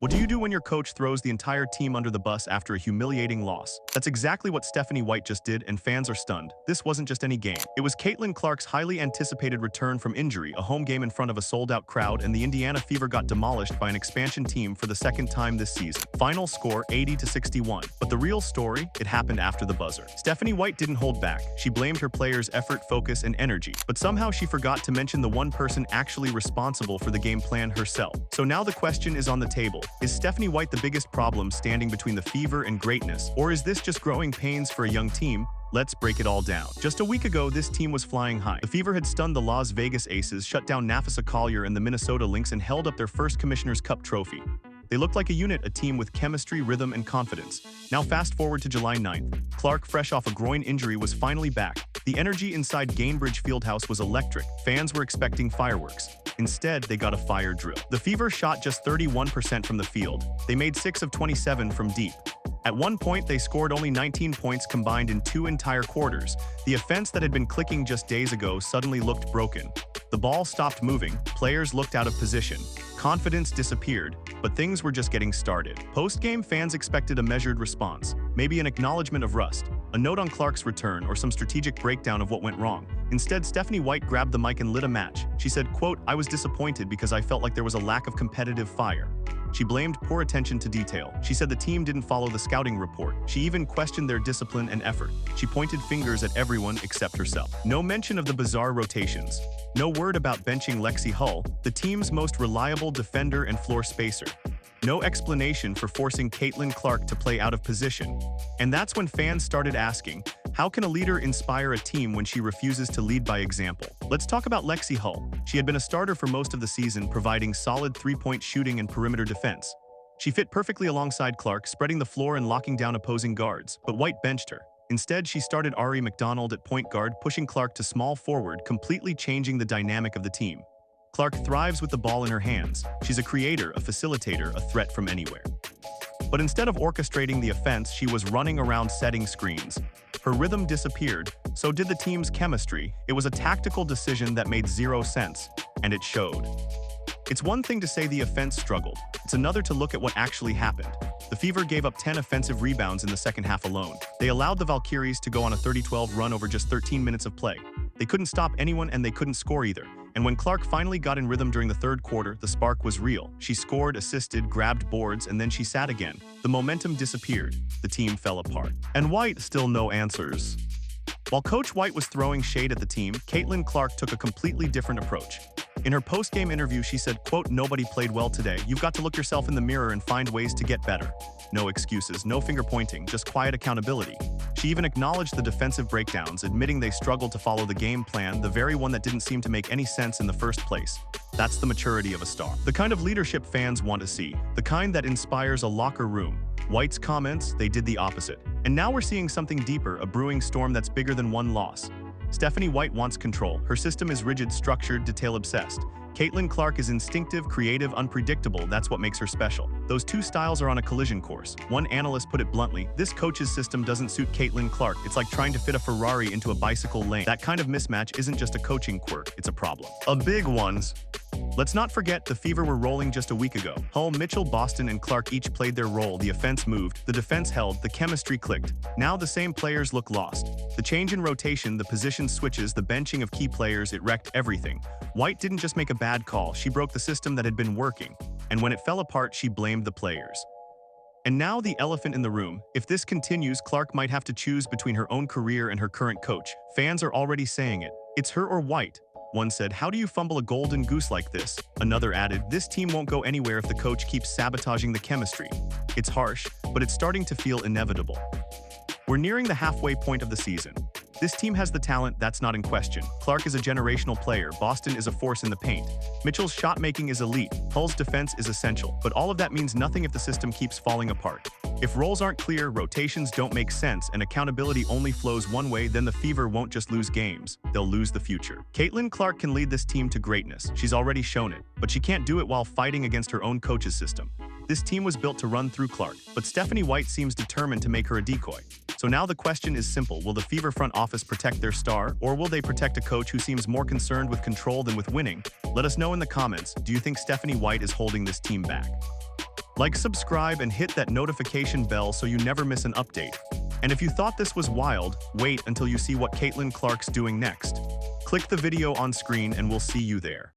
What do you do when your coach throws the entire team under the bus after a humiliating loss? That's exactly what Stephanie White just did, and fans are stunned. This wasn't just any game. It was Caitlin Clark's highly anticipated return from injury, a home game in front of a sold-out crowd, and the Indiana Fever got demolished by an expansion team for the second time this season. Final score 80-61. But the real story, it happened after the buzzer. Stephanie White didn't hold back. She blamed her players' effort, focus, and energy. But somehow she forgot to mention the one person actually responsible for the game plan herself. So now the question is on the table. Is Stephanie White the biggest problem standing between the Fever and greatness? Or is this just growing pains for a young team? Let's break it all down. Just a week ago, this team was flying high. The Fever had stunned the Las Vegas Aces, shut down Nafisa Collier and the Minnesota Lynx, and held up their first Commissioner's Cup trophy. They looked like a unit, a team with chemistry, rhythm, and confidence. Now fast forward to July 9th. Clark, fresh off a groin injury, was finally back. The energy inside Gainbridge Fieldhouse was electric. Fans were expecting fireworks. Instead, they got a fire drill. The Fever shot just 31% from the field. They made 6 of 27 from deep. At one point, they scored only 19 points combined in 2 entire quarters. The offense that had been clicking just days ago suddenly looked broken. The ball stopped moving, players looked out of position, confidence disappeared, but things were just getting started. Post-game, fans expected a measured response, maybe an acknowledgement of rust, a note on Clark's return, or some strategic breakdown of what went wrong. Instead, Stephanie White grabbed the mic and lit a match. She said, quote, "I was disappointed because I felt like there was a lack of competitive fire." She blamed poor attention to detail. She said the team didn't follow the scouting report. She even questioned their discipline and effort. She pointed fingers at everyone except herself. No mention of the bizarre rotations. No word about benching Lexi Hull, the team's most reliable defender and floor spacer. No explanation for forcing Caitlin Clark to play out of position. And that's when fans started asking, how can a leader inspire a team when she refuses to lead by example? Let's talk about Lexi Hull. She had been a starter for most of the season, providing solid three-point shooting and perimeter defense. She fit perfectly alongside Clark, spreading the floor and locking down opposing guards, but White benched her. Instead, she started Ari McDonald at point guard, pushing Clark to small forward, completely changing the dynamic of the team. Clark thrives with the ball in her hands. She's a creator, a facilitator, a threat from anywhere. But instead of orchestrating the offense, she was running around setting screens. Her rhythm disappeared, so did the team's chemistry. It was a tactical decision that made zero sense, and it showed. It's one thing to say the offense struggled. It's another to look at what actually happened. The Fever gave up 10 offensive rebounds in the second half alone. They allowed the Valkyries to go on a 30-12 run over just 13 minutes of play. They couldn't stop anyone, and they couldn't score either. And when Clark finally got in rhythm during the third quarter, the spark was real. She scored, assisted, grabbed boards, and then she sat again. The momentum disappeared. The team fell apart. And White, still no answers. While Coach White was throwing shade at the team, Caitlin Clark took a completely different approach. In her post-game interview, she said, quote, "Nobody played well today. You've got to look yourself in the mirror and find ways to get better. No excuses, no finger-pointing, just quiet accountability." She even acknowledged the defensive breakdowns, admitting they struggled to follow the game plan, the very one that didn't seem to make any sense in the first place. That's the maturity of a star. The kind of leadership fans want to see. The kind that inspires a locker room. White's comments, they did the opposite. And now we're seeing something deeper, a brewing storm that's bigger than one loss. Stephanie White wants control. Her system is rigid, structured, detail-obsessed. Caitlin Clark is instinctive, creative, unpredictable. That's what makes her special. Those two styles are on a collision course. One analyst put it bluntly, this coach's system doesn't suit Caitlin Clark. It's like trying to fit a Ferrari into a bicycle lane. That kind of mismatch isn't just a coaching quirk, it's a problem. A big one. Let's not forget the Fever were rolling just a week ago. Hull, Mitchell, Boston, and Clark each played their role. The offense moved, the defense held, the chemistry clicked. Now the same players look lost. The change in rotation, the position switches, the benching of key players, it wrecked everything. White didn't just make a bad call, she broke the system that had been working. And when it fell apart, she blamed the players. And now the elephant in the room. If this continues, Clark might have to choose between her own career and her current coach. Fans are already saying it. It's her or White. One said, "How do you fumble a golden goose like this?" Another added, "This team won't go anywhere if the coach keeps sabotaging the chemistry." It's harsh, but it's starting to feel inevitable. We're nearing the halfway point of the season. This team has the talent, that's not in question. Clark is a generational player, Boston is a force in the paint. Mitchell's shot-making is elite, Hull's defense is essential, but all of that means nothing if the system keeps falling apart. If roles aren't clear, rotations don't make sense, and accountability only flows one way, then the Fever won't just lose games, they'll lose the future. Caitlin Clark can lead this team to greatness, she's already shown it, but she can't do it while fighting against her own coach's system. This team was built to run through Clark, but Stephanie White seems determined to make her a decoy. So now the question is simple, will the Fever front office protect their star, or will they protect a coach who seems more concerned with control than with winning? Let us know in the comments, do you think Stephanie White is holding this team back? Like, subscribe, and hit that notification bell so you never miss an update. And if you thought this was wild, wait until you see what Caitlin Clark's doing next. Click the video on screen and we'll see you there.